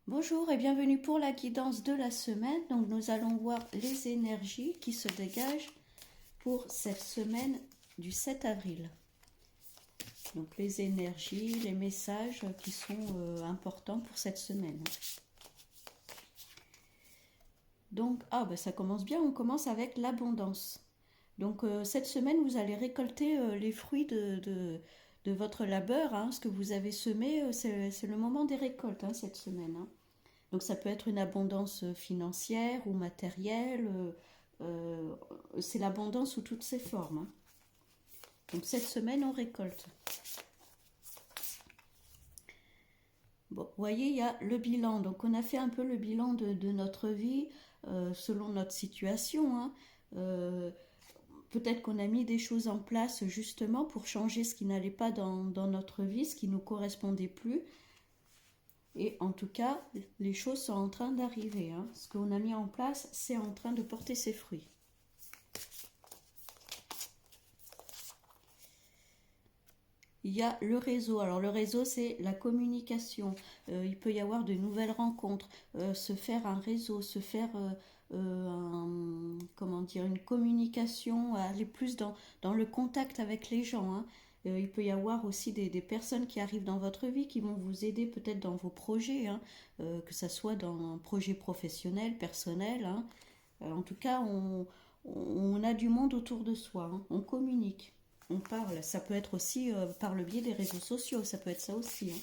Bonjour et bienvenue pour la guidance de la semaine. Donc nous allons voir les énergies qui se dégagent pour cette semaine du 7 avril. Donc les énergies, les messages qui sont importants pour cette semaine. Donc ça commence bien, on commence avec l'abondance. Donc cette semaine vous allez récolter les fruits de votre labeur, ce que vous avez semé, c'est le moment des récoltes cette semaine. Donc ça peut être une abondance financière ou matérielle, c'est l'abondance sous toutes ses formes. Donc cette semaine on récolte. Bon, vous voyez, il y a le bilan. Donc on a fait un peu le bilan de notre vie selon notre situation. Peut-être qu'on a mis des choses en place justement pour changer ce qui n'allait pas dans notre vie, ce qui ne nous correspondait plus. Et en tout cas, les choses sont en train d'arriver. Ce qu'on a mis en place, c'est en train de porter ses fruits. Il y a le réseau. Alors le réseau, c'est la communication. Il peut y avoir de nouvelles rencontres, se faire un réseau, se faire une communication, aller plus dans le contact avec les gens. Il peut y avoir aussi des personnes qui arrivent dans votre vie qui vont vous aider peut-être dans vos projets, que ce soit dans un projet professionnel, personnel. En tout cas, on a du monde autour de soi. On communique, on parle. Ça peut être aussi par le biais des réseaux sociaux, ça peut être ça aussi.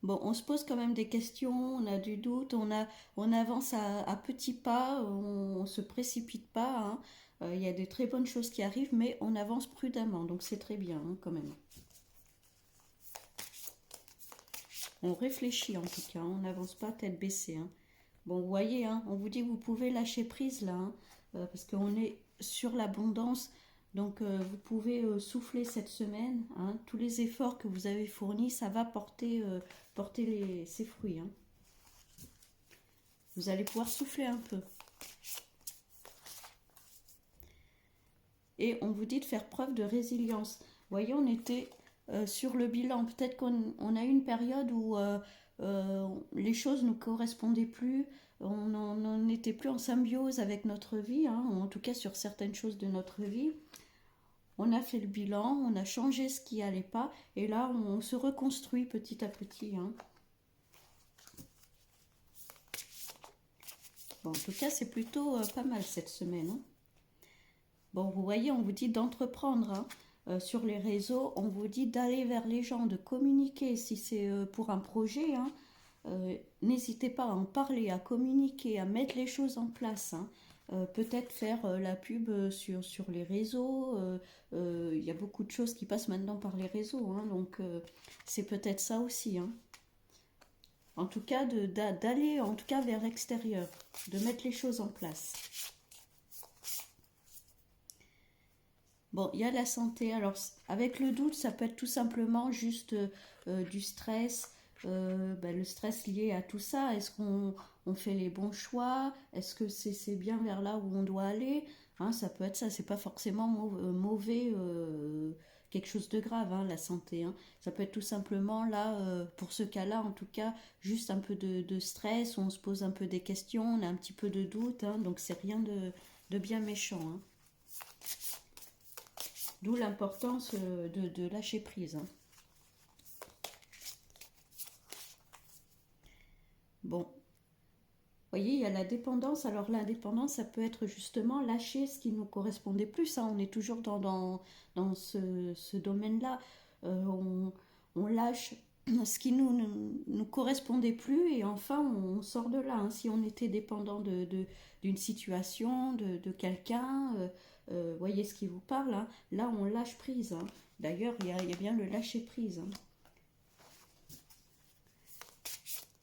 Bon, on se pose quand même des questions, on a du doute, on avance à petits pas, on ne se précipite pas. Il y a de très bonnes choses qui arrivent, mais on avance prudemment, donc c'est très bien quand même. On réfléchit en tout cas, on n'avance pas tête baissée. Bon, vous voyez, on vous dit que vous pouvez lâcher prise là, parce qu'on est sur l'abondance. Donc vous pouvez souffler cette semaine. Tous les efforts que vous avez fournis, ça va porter ses fruits. Vous allez pouvoir souffler un peu. Et on vous dit de faire preuve de résilience. Vous voyez, on était sur le bilan. Peut-être qu'on a eu une période où les choses ne nous correspondaient plus. On n'était plus en symbiose avec notre vie, en tout cas sur certaines choses de notre vie. On a fait le bilan, on a changé ce qui n'allait pas, et là on se reconstruit petit à petit. Bon, en tout cas c'est plutôt pas mal cette semaine. Bon, vous voyez, on vous dit d'entreprendre sur les réseaux, on vous dit d'aller vers les gens, de communiquer si c'est pour un projet. N'hésitez pas à en parler, à communiquer, à mettre les choses en place. Peut-être faire la pub sur les réseaux. Il y a beaucoup de choses qui passent maintenant par les réseaux, donc c'est peut-être ça aussi. En tout cas, d'aller en tout cas vers l'extérieur, de mettre les choses en place. Bon, il y a la santé. Alors, avec le doute, ça peut être tout simplement juste du stress. Le stress lié à tout ça. Est-ce qu'on fait les bons choix? Est-ce que c'est bien vers là où on doit aller? Ça peut être ça. C'est pas forcément mauvais, quelque chose de grave, la santé. Ça peut être tout simplement là, pour ce cas-là, en tout cas, juste un peu de stress. On se pose un peu des questions, on a un petit peu de doute. Donc, c'est rien de bien méchant. D'où l'importance de lâcher prise. Bon, vous voyez, il y a la dépendance. Alors l'indépendance, ça peut être justement lâcher ce qui nous correspondait plus. On est toujours dans ce domaine-là. On lâche ce qui nous correspondait plus et enfin on sort de là. Si on était dépendant d'une situation, de quelqu'un, voyez ce qui vous parle. Là on lâche prise. D'ailleurs, il y a bien le lâcher prise.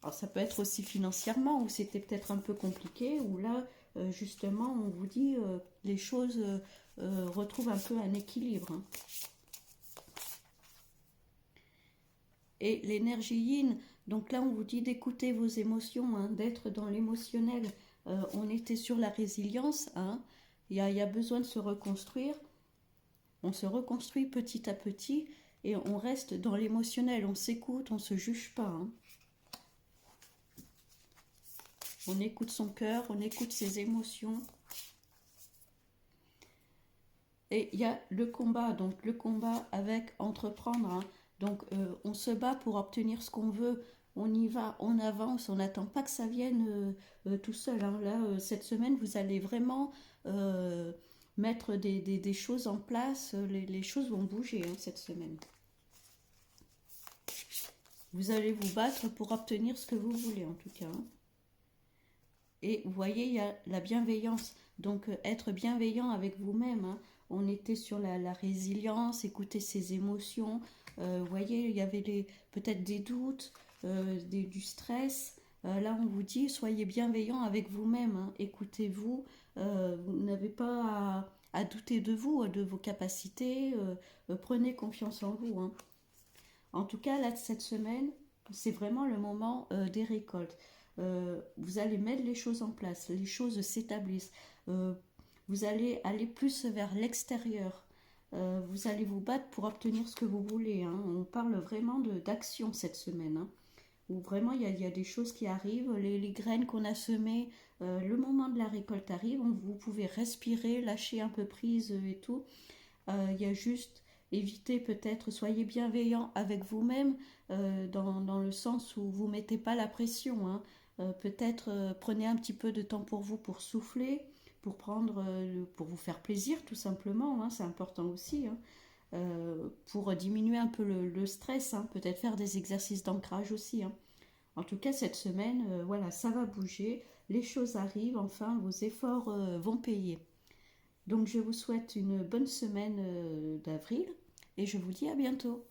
Alors ça peut être aussi financièrement, où c'était peut-être un peu compliqué, où là, justement, on vous dit les choses retrouvent un peu un équilibre. Et l'énergie yin, donc là on vous dit d'écouter vos émotions, d'être dans l'émotionnel. On était sur la résilience, il y a besoin de se reconstruire. On se reconstruit petit à petit et on reste dans l'émotionnel, on s'écoute, on ne se juge pas. Hein. On écoute son cœur, on écoute ses émotions. Et il y a le combat, donc le combat avec entreprendre. Hein. Donc on se bat pour obtenir ce qu'on veut, on y va, on avance, on n'attend pas que ça vienne tout seul. Hein. Là, cette semaine, vous allez vraiment mettre des choses en place, les choses vont bouger hein, cette semaine. Vous allez vous battre pour obtenir ce que vous voulez en tout cas. Hein. Et vous voyez, il y a la bienveillance. Donc, être bienveillant avec vous-même. Hein. On était sur la résilience, écouter ses émotions. Vous voyez, il y avait peut-être des doutes, du stress. Là, on vous dit, soyez bienveillant avec vous-même. Hein. Écoutez-vous. Vous n'avez pas à douter de vous, de vos capacités. Prenez confiance en vous. Hein. En tout cas, là, cette semaine, c'est vraiment le moment des récoltes. Vous allez mettre les choses en place, les choses s'établissent. Vous allez aller plus vers l'extérieur. Vous allez vous battre pour obtenir ce que vous voulez. Hein. On parle vraiment d'action cette semaine. Hein. Où vraiment il y a des choses qui arrivent, les graines qu'on a semées, le moment de la récolte arrive, vous pouvez respirer, lâcher un peu prise et tout. Il y a juste éviter peut-être, soyez bienveillant avec vous-même dans le sens où vous ne mettez pas la pression. Hein. Peut-être prenez un petit peu de temps pour vous pour souffler, pour vous faire plaisir tout simplement, hein, c'est important aussi. Hein. Pour diminuer un peu le stress, hein, peut-être faire des exercices d'ancrage aussi. Hein. En tout cas, cette semaine, voilà, ça va bouger, les choses arrivent, enfin, vos efforts vont payer. Donc, je vous souhaite une bonne semaine d'avril et je vous dis à bientôt.